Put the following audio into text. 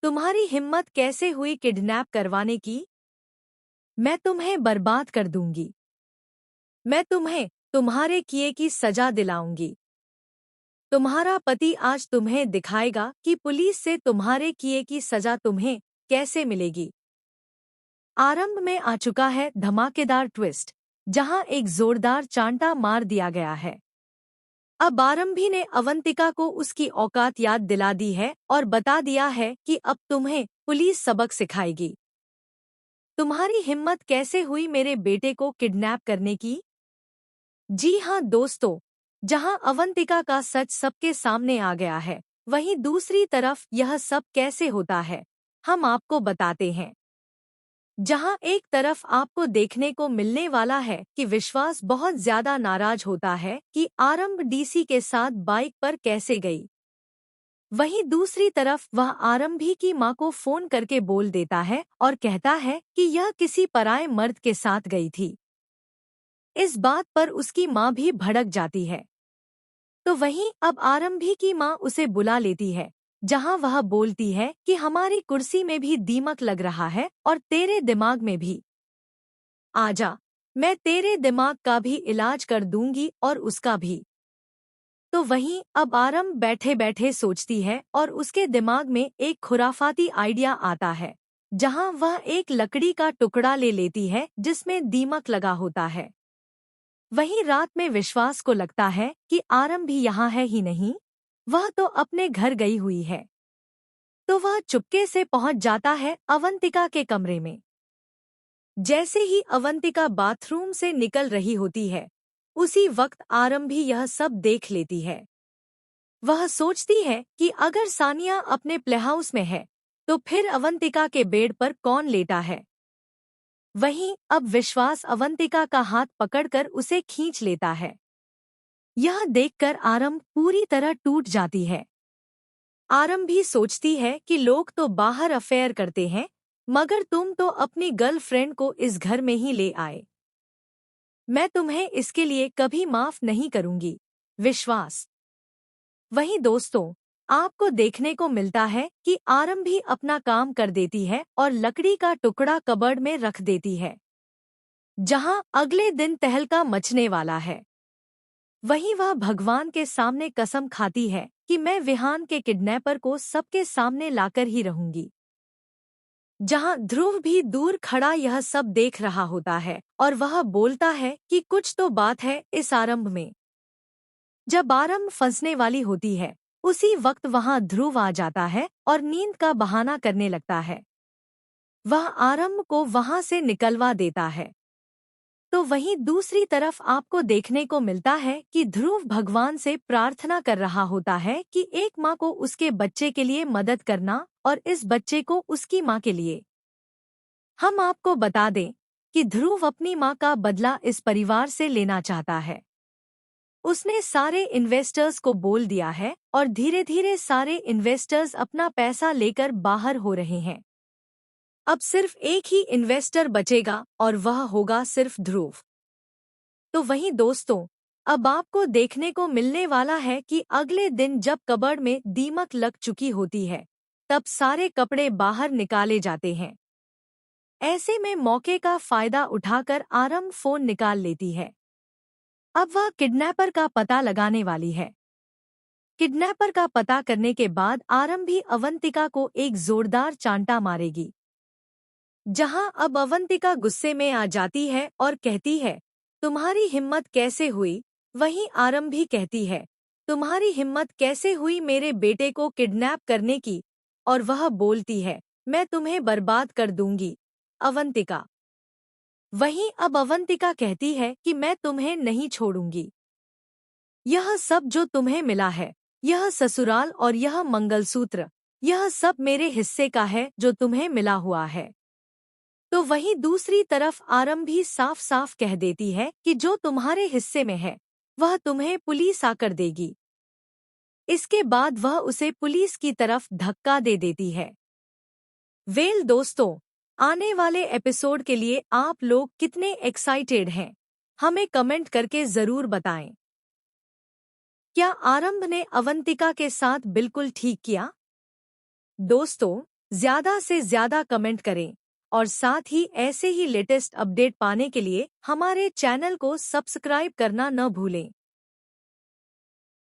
तुम्हारी हिम्मत कैसे हुई किडनैप करवाने की? मैं तुम्हें बर्बाद कर दूंगी। मैं तुम्हें तुम्हारे किए की सजा दिलाऊंगी। तुम्हारा पति आज तुम्हें दिखाएगा कि पुलिस से तुम्हारे किए की सजा तुम्हें कैसे मिलेगी। आरंभ में आ चुका है धमाकेदार ट्विस्ट, जहां एक जोरदार चांटा मार दिया गया है। अब आरंभी ने अवंतिका को उसकी औकात याद दिला दी है और बता दिया है कि अब तुम्हें पुलिस सबक सिखाएगी। तुम्हारी हिम्मत कैसे हुई मेरे बेटे को किडनैप करने की? जी हाँ दोस्तों, जहां अवंतिका का सच सबके सामने आ गया है, वहीं दूसरी तरफ यह सब कैसे होता है, हम आपको बताते हैं। जहां एक तरफ आपको देखने को मिलने वाला है कि विश्वास बहुत ज्यादा नाराज होता है कि आरंभ डीसी के साथ बाइक पर कैसे गई, वहीं दूसरी तरफ वह आरंभी की मां को फोन करके बोल देता है और कहता है कि यह किसी पराये मर्द के साथ गई थी। इस बात पर उसकी मां भी भड़क जाती है। तो वहीं अब आरंभी की मां उसे बुला लेती है, जहां वह बोलती है कि हमारी कुर्सी में भी दीमक लग रहा है और तेरे दिमाग में भी। आजा, मैं तेरे दिमाग का भी इलाज कर दूंगी और उसका भी। तो वहीं अब आरंभ बैठे बैठे सोचती है और उसके दिमाग में एक खुराफाती आइडिया आता है, जहां वह एक लकड़ी का टुकड़ा ले लेती है जिसमें दीमक लगा होता है। वहीं रात में विश्वास को लगता है कि आरंभ भी यहाँ है ही नहीं, वह तो अपने घर गई हुई है। तो वह चुपके से पहुंच जाता है अवंतिका के कमरे में। जैसे ही अवंतिका बाथरूम से निकल रही होती है, उसी वक्त आरंभ भी यह सब देख लेती है। वह सोचती है कि अगर सानिया अपने प्लेहाउस में है, तो फिर अवंतिका के बेड पर कौन लेटा है। वहीं अब विश्वास अवंतिका का हाथ पकड़कर उसे खींच लेता है। यह देखकर आरंभ पूरी तरह टूट जाती है। आरंभ भी सोचती है कि लोग तो बाहर अफेयर करते हैं, मगर तुम तो अपनी गर्लफ्रेंड को इस घर में ही ले आए। मैं तुम्हें इसके लिए कभी माफ नहीं करूंगी, विश्वास। वहीं दोस्तों, आपको देखने को मिलता है कि आरंभ भी अपना काम कर देती है और लकड़ी का टुकड़ा कबर्ड में रख देती है, जहां अगले दिन तहलका मचने वाला है। वहीं वह भगवान के सामने कसम खाती है कि मैं विहान के किडनैपर को सबके सामने लाकर ही रहूंगी। जहां ध्रुव भी दूर खड़ा यह सब देख रहा होता है और वह बोलता है कि कुछ तो बात है इस आरंभ में। जब आरंभ फंसने वाली होती है, उसी वक्त वहां ध्रुव आ जाता है और नींद का बहाना करने लगता है। वह आरंभ को वहां से निकलवा देता है। तो वहीं दूसरी तरफ आपको देखने को मिलता है कि ध्रुव भगवान से प्रार्थना कर रहा होता है कि एक माँ को उसके बच्चे के लिए मदद करना और इस बच्चे को उसकी माँ के लिए। हम आपको बता दें कि ध्रुव अपनी माँ का बदला इस परिवार से लेना चाहता है। उसने सारे इन्वेस्टर्स को बोल दिया है और धीरे धीरे सारे इन्वेस्टर्स अपना पैसा लेकर बाहर हो रहे हैं। अब सिर्फ एक ही इन्वेस्टर बचेगा और वह होगा सिर्फ ध्रुव। तो वहीं दोस्तों, अब आपको देखने को मिलने वाला है कि अगले दिन जब कबर्ड में दीमक लग चुकी होती है, तब सारे कपड़े बाहर निकाले जाते हैं। ऐसे में मौके का फायदा उठाकर आरंभ फोन निकाल लेती है। अब वह किडनैपर का पता लगाने वाली है। किडनैपर का पता करने के बाद आरंभ भी अवंतिका को एक जोरदार चांटा मारेगी। जहां अब अवंतिका गुस्से में आ जाती है और कहती है, तुम्हारी हिम्मत कैसे हुई? वहीं आरंभ भी कहती है, तुम्हारी हिम्मत कैसे हुई मेरे बेटे को किडनैप करने की? और वह बोलती है, मैं तुम्हें बर्बाद कर दूंगी, अवंतिका। वहीं अब अवंतिका कहती है कि मैं तुम्हें नहीं छोड़ूंगी। यह सब जो तुम्हें मिला है, यह ससुराल और यह मंगलसूत्र, यह सब मेरे हिस्से का है जो तुम्हें मिला हुआ है। तो वहीं दूसरी तरफ आरंभ भी साफ साफ कह देती है कि जो तुम्हारे हिस्से में है, वह तुम्हें पुलिस आकर देगी। इसके बाद वह उसे पुलिस की तरफ धक्का दे देती है। वेल दोस्तों, आने वाले एपिसोड के लिए आप लोग कितने एक्साइटेड हैं? हमें कमेंट करके जरूर बताएं। क्या आरंभ ने अवंतिका के साथ बिल्कुल ठीक किया? दोस्तों, ज़्यादा से ज़्यादा कमेंट करें और साथ ही ऐसे ही लेटेस्ट अपडेट पाने के लिए हमारे चैनल को सब्सक्राइब करना न भूलें।